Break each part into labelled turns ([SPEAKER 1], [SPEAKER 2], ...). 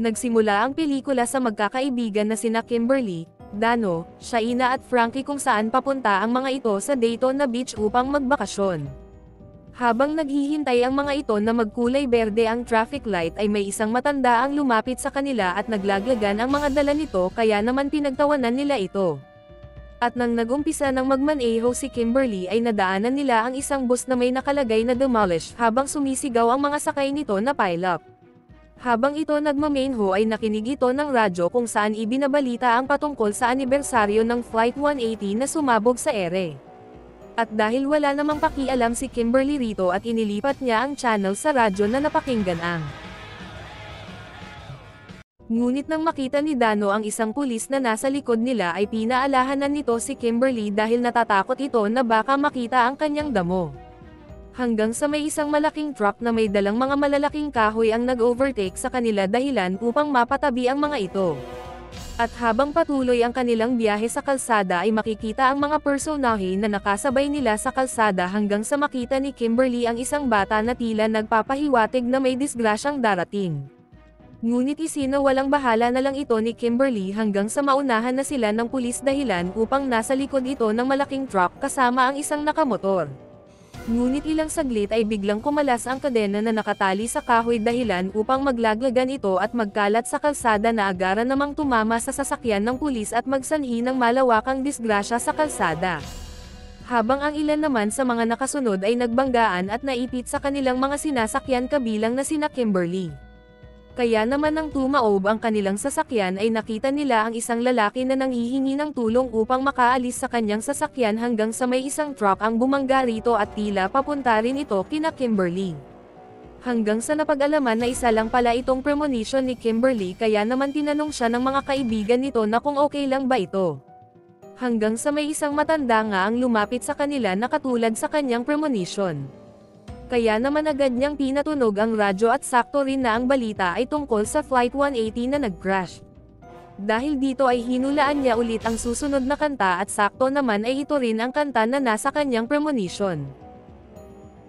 [SPEAKER 1] Nagsimula ang pelikula sa magkakaibigan na sina Kimberly, Dano, Shaina at Frankie kung saan papunta ang mga ito sa Daytona Beach upang magbakasyon. Habang naghihintay ang mga ito na magkulay berde ang traffic light ay may isang matanda ang lumapit sa kanila at naglaglagan ang mga dala nito kaya naman pinagtawanan nila ito. At nang nagumpisa ng magmaneho si Kimberly ay nadaanan nila ang isang bus na may nakalagay na demolish habang sumisigaw ang mga sakay nito na pile up. Habang ito nagmamainho ay nakinig ito ng radyo kung saan ibinabalita ang patungkol sa anibersaryo ng Flight 180 na sumabog sa ere. At dahil wala namang pakialam si Kimberly rito at inilipat niya ang channel sa radyo na napakinggan ang. Ngunit nang makita ni Dano ang isang pulis na nasa likod nila ay pinaalahanan nito si Kimberly dahil natatakot ito na baka makita ang kanyang damo. Hanggang sa may isang malaking truck na may dalang mga malalaking kahoy ang nag-overtake sa kanila dahilan upang mapatabi ang mga ito. At habang patuloy ang kanilang biyahe sa kalsada ay makikita ang mga personahe na nakasabay nila sa kalsada hanggang sa makita ni Kimberly ang isang bata na tila nagpapahiwatig na may disgrasyang darating. Ngunit isinawalang bahala na lang ito ni Kimberly hanggang sa maunahan na sila ng pulis dahilan upang nasa likod ito ng malaking truck kasama ang isang nakamotor. Ngunit ilang saglit ay biglang kumalas ang kadena na nakatali sa kahoy dahilan upang maglaglagan ito at magkalat sa kalsada na agaran namang tumama sa sasakyan ng pulis at magsanhi ng malawakang disgrasya sa kalsada. Habang ang ilan naman sa mga nakasunod ay nagbanggaan at naipit sa kanilang mga sinasakyan kabilang na sina Kimberly. Kaya naman nang tumaob ang kanilang sasakyan ay nakita nila ang isang lalaki na nanghihingi ng tulong upang makaalis sa kanyang sasakyan hanggang sa may isang truck ang bumangga rito at tila papunta rin ito kina Kimberly. Hanggang sa napag-alaman na isa lang pala itong premonition ni Kimberly kaya naman tinanong siya ng mga kaibigan nito na kung okay lang ba ito. Hanggang sa may isang matanda nga ang lumapit sa kanila na katulad sa kanyang premonition. Kaya naman agad niyang pinatunog ang radyo at sakto rin na ang balita ay tungkol sa Flight 180 na nag-crash. Dahil dito ay hinulaan niya ulit ang susunod na kanta at sakto naman ay ito rin ang kanta na nasa kanyang premonition.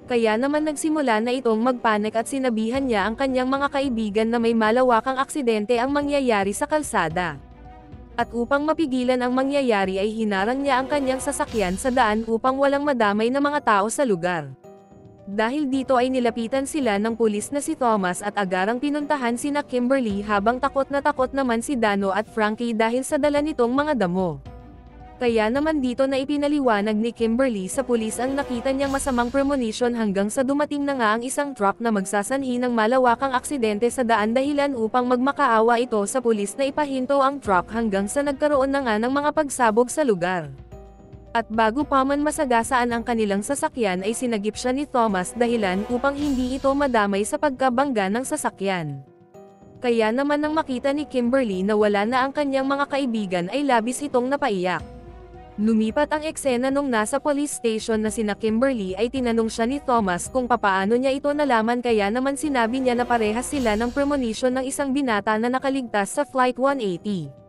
[SPEAKER 1] Kaya naman nagsimula na itong magpanik at sinabihan niya ang kanyang mga kaibigan na may malawakang aksidente ang mangyayari sa kalsada. At upang mapigilan ang mangyayari ay hinarang niya ang kanyang sasakyan sa daan upang walang madamay na mga tao sa lugar. Dahil dito ay nilapitan sila ng pulis na si Thomas at agarang pinuntahan sina Kimberly habang takot naman si Dano at Frankie dahil sa dala nitong mga damo. Kaya naman dito na ipinaliwanag ni Kimberly sa pulis ang nakita niyang masamang premonition hanggang sa dumating na nga ang isang truck na magsasanhi ng malawakang aksidente sa daan dahilan upang magmakaawa ito sa pulis na ipahinto ang truck hanggang sa nagkaroon na nga ng mga pagsabog sa lugar. At bago pa man masagasaan ang kanilang sasakyan ay sinagip siya ni Thomas dahilan upang hindi ito madamay sa pagkabangga ng sasakyan. Kaya naman nang makita ni Kimberly na wala na ang kanyang mga kaibigan ay labis itong napaiyak. Lumipat ang eksena nung nasa police station na sina Kimberly ay tinanong siya ni Thomas kung papaano niya ito nalaman kaya naman sinabi niya na parehas sila ng premonition ng isang binata na nakaligtas sa Flight 180.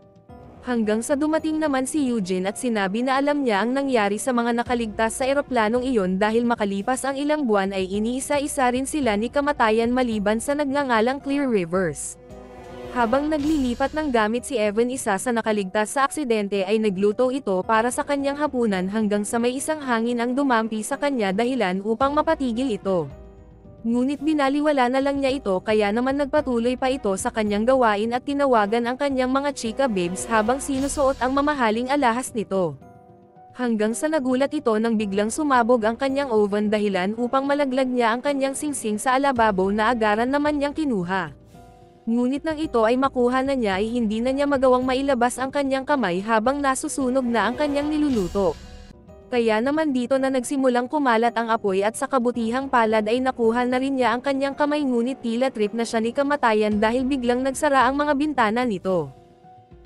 [SPEAKER 1] Hanggang sa dumating naman si Eugene at sinabi na alam niya ang nangyari sa mga nakaligtas sa eroplanong iyon dahil makalipas ang ilang buwan ay iniisa-isa rin sila ni kamatayan maliban sa nagngangalang Clear Rivers. Habang naglilipat ng gamit si Evan isa sa nakaligtas sa aksidente ay nagluto ito para sa kanyang hapunan hanggang sa may isang hangin ang dumampi sa kanya dahilan upang mapatigil ito. Ngunit binaliwala na lang niya ito kaya naman nagpatuloy pa ito sa kanyang gawain at tinawagan ang kanyang mga chika babes habang sinusuot ang mamahaling alahas nito. Hanggang sa nagulat ito nang biglang sumabog ang kanyang oven dahilan upang malaglag niya ang kanyang singsing sa alababo na agaran naman niyang kinuha. Ngunit nang ito ay makuha na niya ay hindi na niya magawang mailabas ang kanyang kamay habang nasusunog na ang kanyang niluluto. Kaya naman dito na nagsimulang kumalat ang apoy at sa kabutihang palad ay nakuha na rin niya ang kanyang kamay ngunit tila trip na siya ni kamatayan dahil biglang nagsara ang mga bintana nito.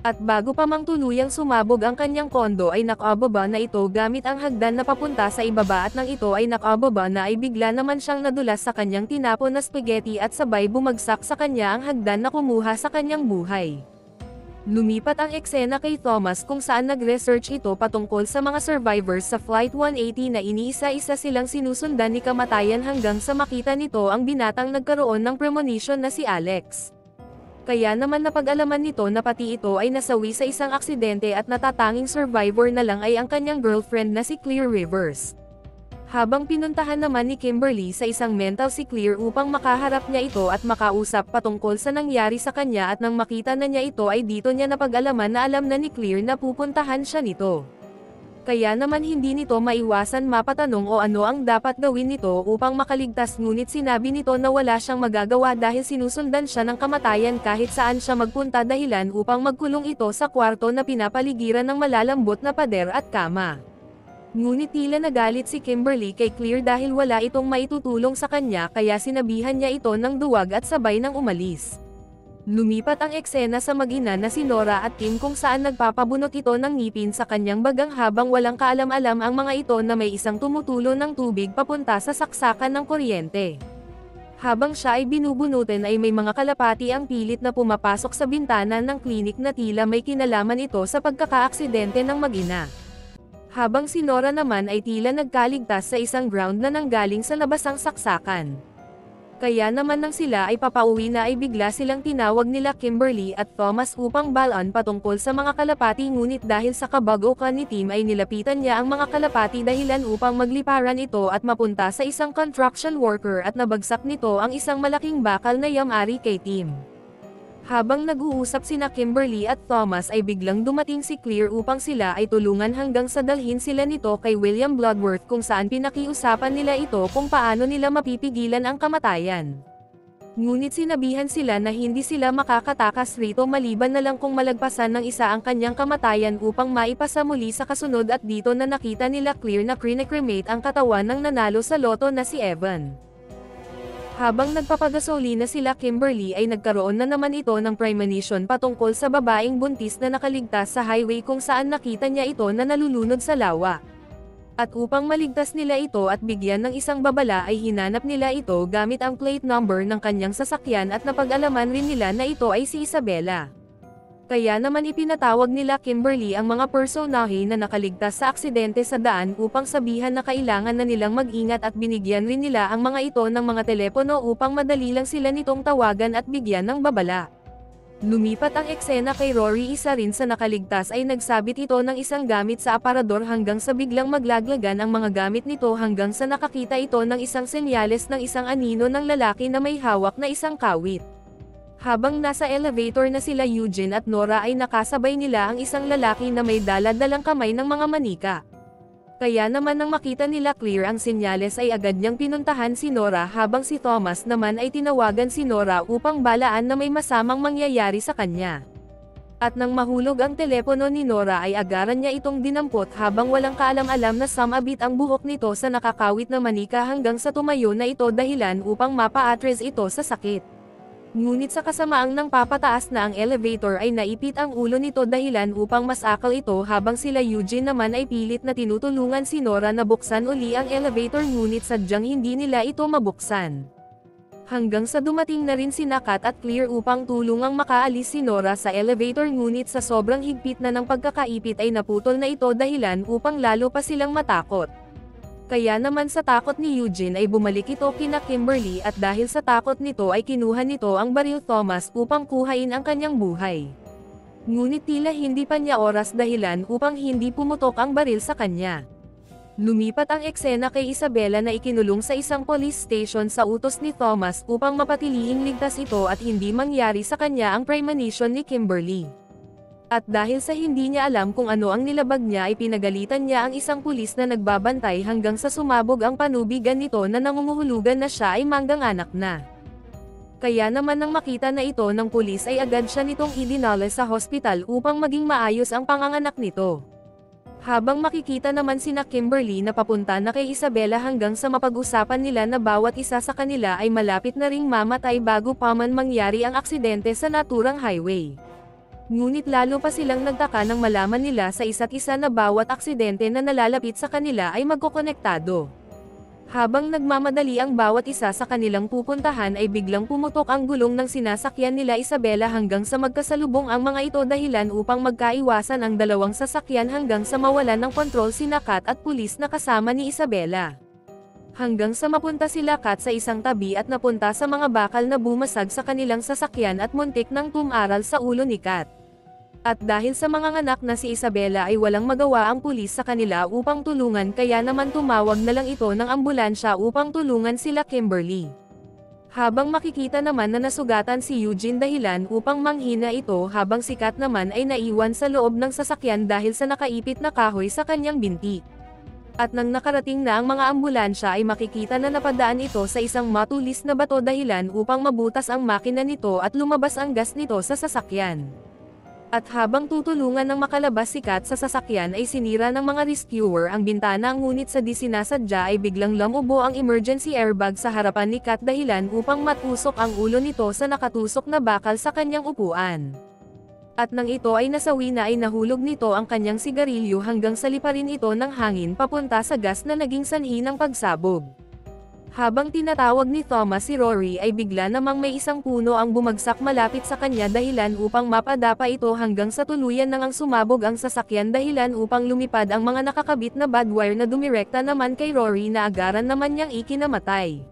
[SPEAKER 1] At bago pa mang tuluyang sumabog ang kanyang kondo ay nakababa na ito gamit ang hagdan na papunta sa ibaba at nang ito ay nakababa na ay bigla naman siyang nadulas sa kanyang tinapon na spaghetti at sabay bumagsak sa kanya ang hagdan na kumuha sa kanyang buhay. Lumipat ang eksena kay Thomas kung saan nag-research ito patungkol sa mga survivors sa Flight 180 na iniisa-isa silang sinusundan ni kamatayan hanggang sa makita nito ang binatang nagkaroon ng premonition na si Alex. Kaya naman napag-alaman nito na pati ito ay nasawi sa isang aksidente at natatanging survivor na lang ay ang kanyang girlfriend na si Clear Rivers. Habang pinuntahan naman ni Kimberly sa isang mental si Clear upang makaharap niya ito at makausap patungkol sa nangyari sa kanya, at nang makita na niya ito ay dito niya napag-alaman na alam na ni Clear na pupuntahan siya nito. Kaya naman hindi nito maiwasan mapatanong o ano ang dapat gawin nito upang makaligtas, ngunit sinabi nito na wala siyang magagawa dahil sinusundan siya ng kamatayan kahit saan siya magpunta, dahilan upang magkulong ito sa kwarto na pinapaligiran ng malalambot na pader at kama. Ngunit tila nagalit si Kimberly kay Clear dahil wala itong maitutulong sa kanya, kaya sinabihan niya ito ng duwag at sabay nang umalis. Lumipat ang eksena sa mag-ina na si Nora at Tim kung saan nagpapabunot ito ng ngipin sa kanyang bagang habang walang kaalam-alam ang mga ito na may isang tumutulo ng tubig papunta sa saksakan ng kuryente. Habang siya ay binubunutin ay may mga kalapati ang pilit na pumapasok sa bintana ng klinik na tila may kinalaman ito sa pagkakaaksidente ng mag-ina. Habang si Nora naman ay tila nagkaligtas sa isang ground na nanggaling sa labasang saksakan. Kaya naman nang sila ay papauwi na ay bigla silang tinawag nila Kimberly at Thomas upang balaan patungkol sa mga kalapati, ngunit dahil sa kabagokan ni Tim ay nilapitan niya ang mga kalapati dahilan upang magliparan ito at mapunta sa isang construction worker at nabagsak nito ang isang malaking bakal na yamari kay Tim. Habang nag-uusap sina Kimberly at Thomas ay biglang dumating si Clear upang sila ay tulungan hanggang sa dalhin sila nito kay William Bloodworth, kung saan pinakiusapan nila ito kung paano nila mapipigilan ang kamatayan. Ngunit sinabihan sila na hindi sila makakatakas rito maliban na lang kung malagpasan ng isa ang kanyang kamatayan upang maipasa muli sa kasunod, at dito na nakita nila Clear na cremate ang katawan ng nanalo sa loto na si Evan. Habang nagpapagasolina sila Kimberly ay nagkaroon na naman ito ng premonition patungkol sa babaeng buntis na nakaligtas sa highway, kung saan nakita niya ito na nalulunod sa lawa. At upang maligtas nila ito at bigyan ng isang babala ay hinanap nila ito gamit ang plate number ng kanyang sasakyan, at napag-alaman rin nila na ito ay si Isabela. Kaya naman ipinatawag nila Kimberly ang mga personahe na nakaligtas sa aksidente sa daan upang sabihan na kailangan na nilang mag-ingat, at binigyan rin nila ang mga ito ng mga telepono upang madali lang sila nitong tawagan at bigyan ng babala. Lumipat ang eksena kay Rory, isa rin sa nakaligtas ay nagsabit ito ng isang gamit sa aparador hanggang sa biglang maglaglagan ang mga gamit nito hanggang sa nakakita ito ng isang senyales ng isang anino ng lalaki na may hawak na isang kawit. Habang nasa elevator na sila Eugene at Nora ay nakasabay nila ang isang lalaki na may dala-dalang kamay ng mga manika. Kaya naman nang makita nila Clear ang senyales ay agad niyang pinuntahan si Nora, habang si Thomas naman ay tinawagan si Nora upang balaan na may masamang mangyayari sa kanya. At nang mahulog ang telepono ni Nora ay agaran niya itong dinampot habang walang kaalam-alam na sumabit ang buhok nito sa nakakawit na manika hanggang sa tumayo na ito dahilan upang mapa-address ito sa sakit. Ngunit sa kasamaang nang papataas na ang elevator ay naipit ang ulo nito dahilan upang masakal ito, habang sila Eugene naman ay pilit na tinutulungan si Nora na buksan uli ang elevator, ngunit sadyang hindi nila ito mabuksan. Hanggang sa dumating na rin si Kat at Clear upang tulungang makaalis si Nora sa elevator, ngunit sa sobrang higpit na ng pagkakaipit ay naputol na ito dahilan upang lalo pa silang matakot. Kaya naman sa takot ni Eugene ay bumalik ito kina Kimberly, at dahil sa takot nito ay kinuha nito ang baril Thomas upang kuhain ang kanyang buhay. Ngunit tila hindi pa niya oras dahilan upang hindi pumutok ang baril sa kanya. Lumipat ang eksena kay Isabela na ikinulong sa isang police station sa utos ni Thomas upang mapatilihing ligtas ito at hindi mangyari sa kanya ang premonition ni Kimberly. At dahil sa hindi niya alam kung ano ang nilabag niya ay pinagalitan niya ang isang pulis na nagbabantay hanggang sa sumabog ang panubigan nito na nangungulugan na siya ay manggang-anak na. Kaya naman nang makita na ito ng pulis ay agad siya nitong idinala sa hospital upang maging maayos ang panganganak nito. Habang makikita naman sina Kimberly na papunta na kay Isabela hanggang sa mapag-usapan nila na bawat isa sa kanila ay malapit na ring mamatay bago pa man mangyari ang aksidente sa naturang highway. Ngunit lalo pa silang nagtaka nang malaman nila sa isa't isa na bawat aksidente na nalalapit sa kanila ay magkokonektado. Habang nagmamadali ang bawat isa sa kanilang pupuntahan ay biglang pumutok ang gulong ng sinasakyan nila Isabela hanggang sa magkasalubong ang mga ito dahilan upang magkaiwasan ang dalawang sasakyan hanggang sa mawalan ng kontrol sina Kat at pulis na kasama ni Isabela. Hanggang sa mapunta sila Kat sa isang tabi at napunta sa mga bakal na bumasag sa kanilang sasakyan at muntik nang tumaral sa ulo ni Kat. At dahil sa mga anak na si Isabela ay walang magawa ang pulis sa kanila upang tulungan, kaya naman tumawag na lang ito ng ambulansya upang tulungan sila Kimberly. Habang makikita naman na nasugatan si Eugene dahilan upang manghina ito, habang si Kat naman ay naiwan sa loob ng sasakyan dahil sa nakaipit na kahoy sa kanyang binti. At nang nakarating na ang mga ambulansya ay makikita na napadaan ito sa isang matulis na bato dahilan upang mabutas ang makina nito at lumabas ang gas nito sa sasakyan. At habang tutulungan ng makalabas si Kat sa sasakyan ay sinira ng mga rescuer ang bintana, ngunit sa di sinasadya ay biglang lamubo ang emergency airbag sa harapan ni Kat dahilan upang matusok ang ulo nito sa nakatusok na bakal sa kanyang upuan. At nang ito ay nasawi na ay nahulog nito ang kanyang sigarilyo hanggang sa liparin ito ng hangin papunta sa gas na naging sanhi ng pagsabog. Habang tinatawag ni Thomas si Rory ay bigla namang may isang puno ang bumagsak malapit sa kanya dahilan upang mapadapa ito hanggang sa tuluyan nang sumabog ang sasakyan dahilan upang lumipad ang mga nakakabit na barbed wire na dumirekta naman kay Rory na agaran naman niyang ikinamatay.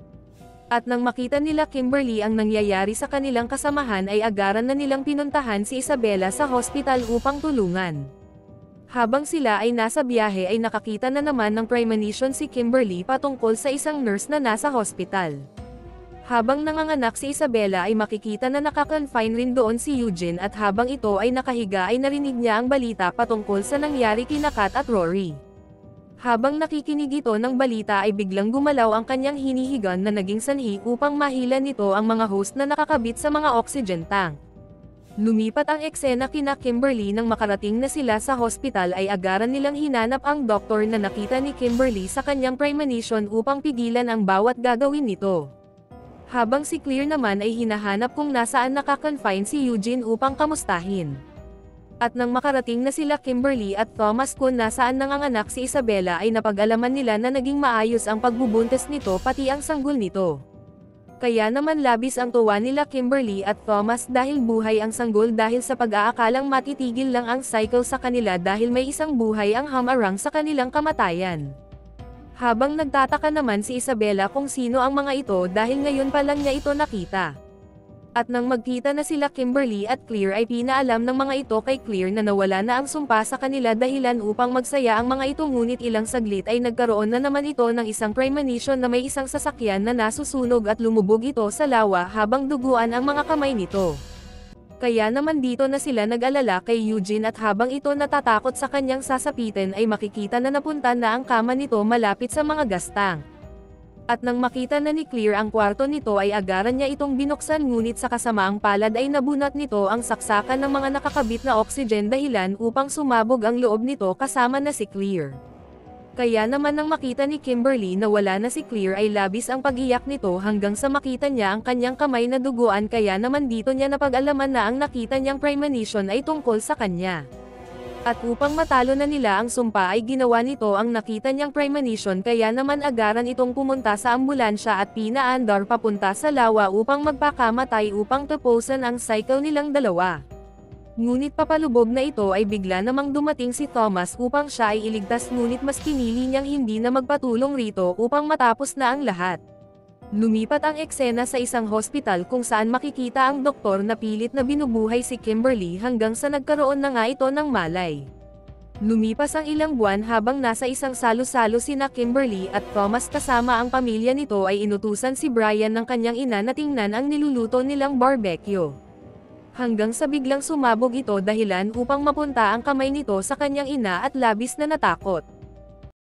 [SPEAKER 1] At nang makita nila Kimberly ang nangyayari sa kanilang kasamahan ay agaran na nilang pinuntahan si Isabela sa hospital upang tulungan. Habang sila ay nasa biyahe ay nakakita na naman ng premonition si Kimberly patungkol sa isang nurse na nasa hospital. Habang nanganganak si Isabela ay makikita na nakakonfine rin doon si Eugene, at habang ito ay nakahiga ay narinig niya ang balita patungkol sa nangyari kina Kat at Rory. Habang nakikinig ito ng balita ay biglang gumalaw ang kanyang hinihigan na naging sanhi upang mahila nito ang mga host na nakakabit sa mga oxygen tank. Lumipat ang eksena kina Kimberly. Nang makarating na sila sa hospital ay agaran nilang hinanap ang doktor na nakita ni Kimberly sa kanyang premonition upang pigilan ang bawat gagawin nito. Habang si Claire naman ay hinahanap kung nasaan nakakonfine si Eugene upang kamustahin. At nang makarating na sila Kimberly at Thomas kung nasaan nanganganak si Isabela ay napag-alaman nila na naging maayos ang pagbubuntis nito pati ang sanggol nito. Kaya naman labis ang tuwa nila Kimberly at Thomas dahil buhay ang sanggol dahil sa pag-aakalang matitigil lang ang cycle sa kanila dahil may isang buhay ang hamarang sa kanilang kamatayan. Habang nagtataka naman si Isabela kung sino ang mga ito dahil ngayon pa lang niya ito nakita. At nang magkita na sila Kimberly at Claire ay pinaalam ng mga ito kay Claire na nawala na ang sumpa sa kanila dahilan upang magsaya ang mga ito, ngunit ilang saglit ay nagkaroon na naman ito ng isang premonition na may isang sasakyan na nasusunog at lumubog ito sa lawa habang duguan ang mga kamay nito. Kaya naman dito na sila nag-alala kay Eugene, at habang ito natatakot sa kanyang sasapitin ay makikita na napunta na ang kama nito malapit sa mga gas tank. At nang makita na ni Claire ang kwarto nito ay agaran niya itong binuksan, ngunit sa kasamaang palad ay nabunot nito ang saksakan ng mga nakakabit na oxygen dahilan upang sumabog ang loob nito kasama na si Claire. Kaya naman nang makita ni Kimberly na wala na si Claire ay labis ang pag-iyak nito hanggang sa makita niya ang kanyang kamay na duguan, kaya naman dito niya napag-alaman na ang nakita niyang premonition ay tungkol sa kanya. At upang matalo na nila ang sumpa ay ginawa nito ang nakita niyang premonition, kaya naman agaran itong pumunta sa ambulansya at pinaandar papunta sa lawa upang magpakamatay upang tapusin ang cycle nilang dalawa. Ngunit papalubog na ito ay bigla namang dumating si Thomas upang siya ay iligtas, ngunit mas pinili niyang hindi na magpatulong rito upang matapos na ang lahat. Lumipat ang eksena sa isang hospital kung saan makikita ang doktor na pilit na binubuhay si Kimberly hanggang sa nagkaroon na nga ito ng malay. Lumipas ang ilang buwan habang nasa isang salo-salo sina Kimberly at Thomas kasama ang pamilya nito ay inutusan si Brian ng kanyang ina na tingnan ang niluluto nilang barbecue. Hanggang sa biglang sumabog ito dahilan upang mapunta ang kamay nito sa kanyang ina at labis na natakot.